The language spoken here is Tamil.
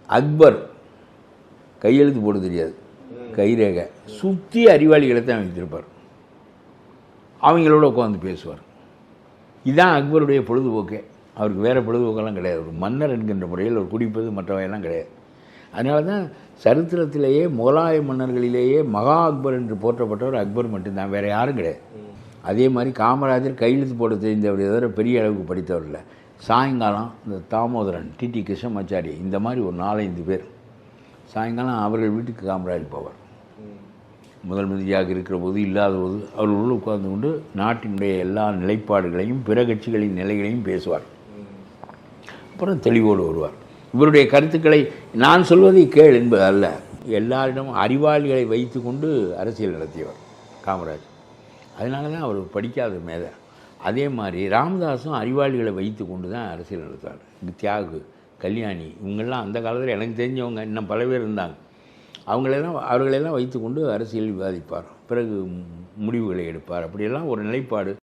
அக்பர் கையெழுத்து போட தெரியாது, கைரேகை, சுற்றி அறிவாளிகளை தான் வைத்திருப்பார், அவங்களோட உட்காந்து பேசுவார். இதுதான் அக்பருடைய பொழுதுபோக்கே. அவருக்கு வேறு பொழுதுபோக்கெல்லாம் கிடையாது. ஒரு மன்னர் என்கின்ற முறையில் ஒரு குடிப்பது மற்றவையெல்லாம் கிடையாது. அதனால தான் சரித்திரத்திலேயே முகலாய மன்னர்களிலேயே மகா அக்பர் என்று போற்றப்பட்டவர் அக்பர் மட்டும்தான், வேறு யாரும் கிடையாது. அதே மாதிரி காமராஜர் கையெழுத்து போட தெரிந்தவர் எதோ பெரிய அளவுக்கு படித்தவர் இல்லை. சாயங்காலம் இந்த தாமோதரன், டிடி கிருஷ்ணமாச்சாரி, இந்த மாதிரி ஒரு 4-5 பேர் சாயங்காலம் அவர்கள் வீட்டுக்கு காமராஜர் போவார். முதல் மந்திரியாக இருக்கிற போது இல்லாத போது அவர்களோடு உட்கார்ந்து கொண்டு நாட்டினுடைய எல்லா நிலைப்பாடுகளையும் பிற கட்சிகளின் நிலைகளையும் பேசுவார். அப்புறம் தெளிவோடு வருவார். இவருடைய கருத்துக்களை நான் சொல்வதை கேள் என்பது அல்ல, எல்லாரிடமும் அறிவாளிகளை வைத்து கொண்டு அரசியல் நடத்தியவர் காமராஜர். அதனால தான் அவர் படிக்காத மேதை. அதே மாதிரி ராமதாஸும் அறிவாளிகளை வைத்து கொண்டு தான் அரசியல் நடத்துவார். தியாகு, கல்யாணி, இவங்கெல்லாம் அந்த காலத்தில் எனக்கு தெரிஞ்சவங்க, இன்னும் பல பேர் இருந்தாங்க. அவர்களெல்லாம் வைத்து கொண்டு அரசியல் விவாதிப்பார், பிறகு முடிவுகளை எடுப்பார். அப்படியெல்லாம் ஒரு நிலைப்பாடு.